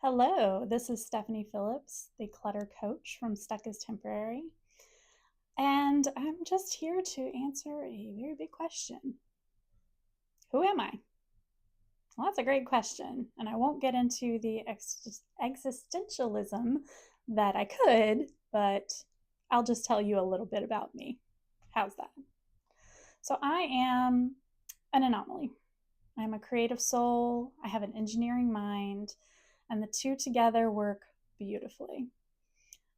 Hello, this is Phillips, the clutter coach from Stuck is Temporary, and I'm just here to answer a very big question. Who am I? Well, that's a great question, and I won't get into the existentialism that I could, but I'll just tell you a little bit about me. How's that? So, I am an anomaly. I'm a creative soul, I have an engineering mind, and the two together work beautifully.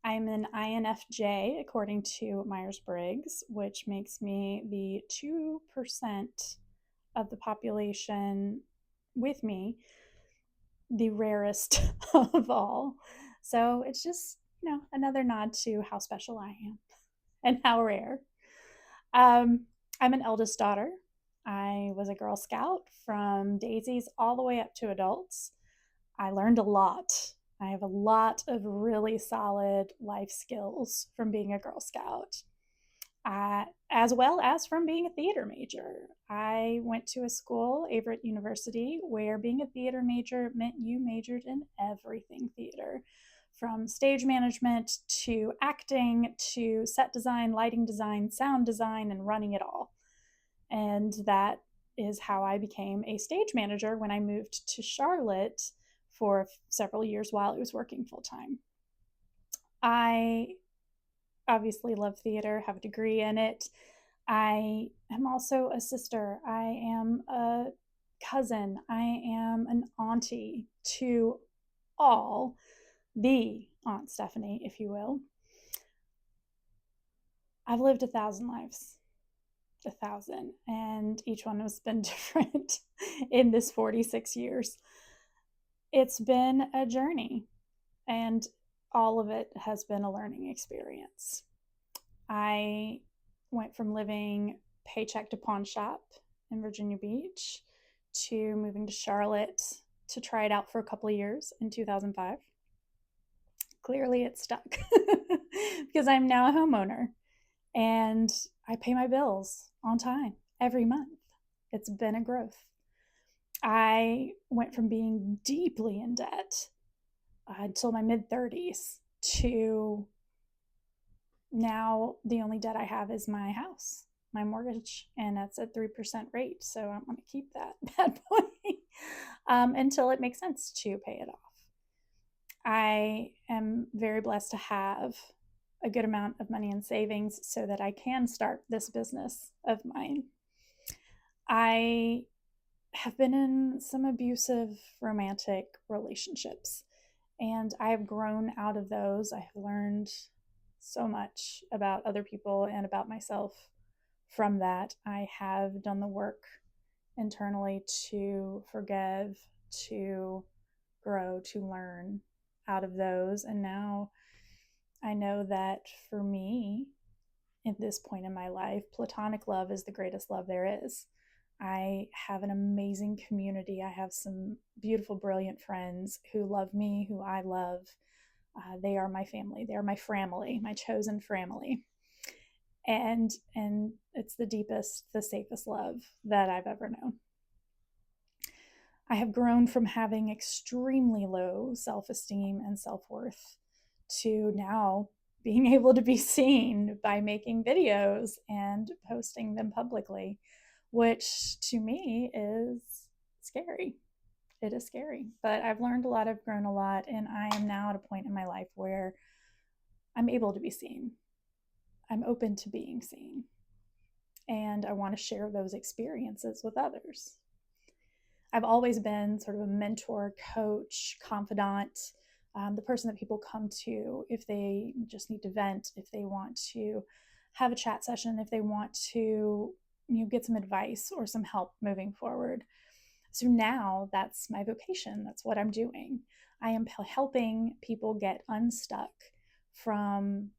I'm an INFJ according to Myers-Briggs, which makes me the 2% of the population with me, the rarest of all. So it's just, another nod to how special I am and how rare. Um, I'm an eldest daughter. I was a Girl Scout from daisies all the way up to adults. I learned a lot. I have a lot of really solid life skills from being a Girl Scout, as well as from being a theater major. I went to a school, Averett University, where being a theater major meant you majored in everything theater, from stage management to acting to set design, lighting design, sound design, and running it all. And that is how I became a stage manager when I moved to Charlotte for several years while I was working full time. I obviously love theater, have a degree in it. I am also a sister. I am a cousin. I am an auntie to all, the Aunt Stephanie, if you will. I've lived 1,000 lives, 1,000, and each one has been different in this 46 years. It's been a journey, and all of it has been a learning experience. I went from living paycheck-to-pawnshop in Virginia Beach to moving to Charlotte to try it out for a couple of years in 2005. Clearly, it stuck because I'm now a homeowner and I pay my bills on time every month. It's been a growth. I went from being deeply in debt until my mid 30s to now the only debt I have is my house, my mortgage, and that's a 3% rate. So I'm going to keep that bad boy until it makes sense to pay it off. I am very blessed to have a good amount of money in savings so that I can start this business of mine. I have been in some abusive romantic relationships, and I have grown out of those. I have learned so much about other people and about myself from that. I have done the work internally to forgive, to grow, to learn out of those. And now I know that for me, at this point in my life, platonic love is the greatest love there is. I have an amazing community. I have some beautiful, brilliant friends who love me, who I love. They are my family. They are my family, my chosen family. And it's the deepest, the safest love that I've ever known. I have grown from having extremely low self-esteem and self-worth to now being able to be seen by making videos and posting them publicly, which to me is scary. It is scary, but I've learned a lot, I've grown a lot, and I am now at a point in my life where I'm able to be seen. I'm open to being seen, and I want to share those experiences with others. I've always been sort of a mentor, coach, confidant, the person that people come to if they just need to vent, if they want to have a chat session, if they want to get some advice or some help moving forward. So now that's my vocation. That's what I'm doing. I am helping people get unstuck from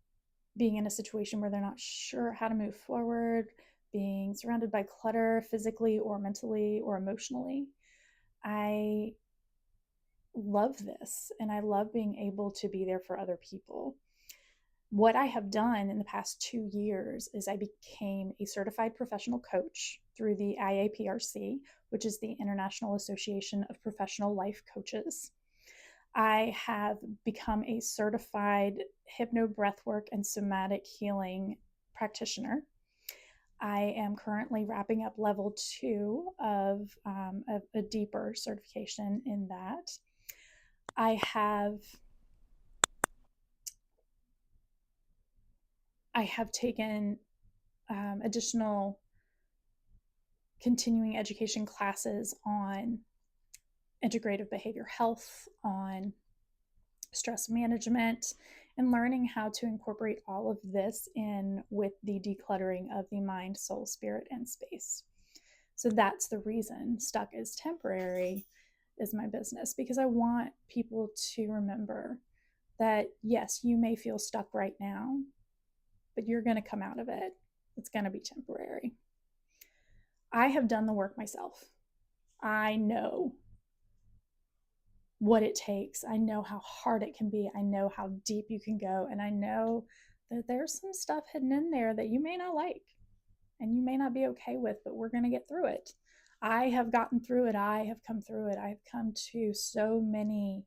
being in a situation where they're not sure how to move forward, being surrounded by clutter physically or mentally or emotionally. I love this, and I love being able to be there for other people. What I have done in the past 2 years is I became a certified professional coach through the IAPRC, which is the International Association of Professional Life Coaches. I have become a certified hypno breathwork and somatic healing practitioner. I am currently wrapping up level 2 of a deeper certification in that. I have taken additional continuing education classes on integrative behavior health, on stress management, and learning how to incorporate all of this in with the decluttering of the mind, soul, spirit, and space. So that's the reason Stuck is Temporary is my business, because I want people to remember that yes, you may feel stuck right now, but you're going to come out of it. It's going to be temporary. I have done the work myself. I know what it takes. I know how hard it can be. I know how deep you can go. And I know that there's some stuff hidden in there that you may not like and you may not be okay with, but we're going to get through it. I have gotten through it. I have come through it. I've come to so many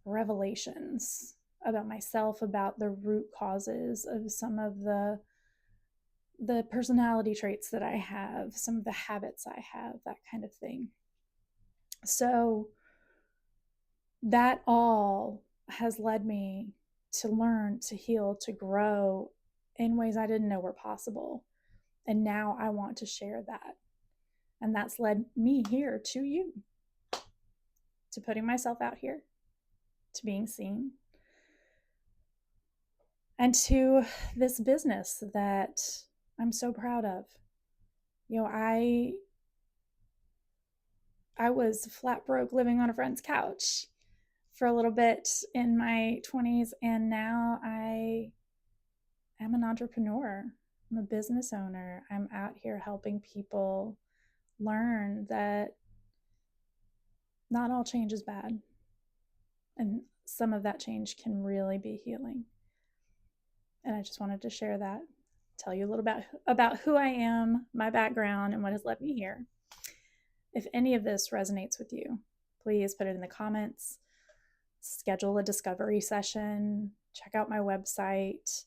revelations about myself, about the root causes of some of the personality traits that I have, some of the habits I have, that kind of thing. So that all has led me to learn, to heal, to grow in ways I didn't know were possible. And now I want to share that. And that's led me here to you, to putting myself out here, to being seen, and to this business that I'm so proud of. You know, I was flat broke living on a friend's couch for a little bit in my 20s, and now I am an entrepreneur. I'm a business owner. I'm out here helping people learn that not all change is bad, and some of that change can really be healing. And I just wanted to share that, tell you a little about who I am, my background, and what has led me here. If any of this resonates with you, please put it in the comments, schedule a discovery session, check out my website.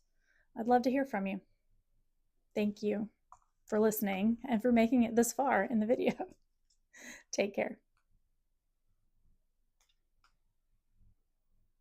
I'd love to hear from you. Thank you for listening and for making it this far in the video. Take care.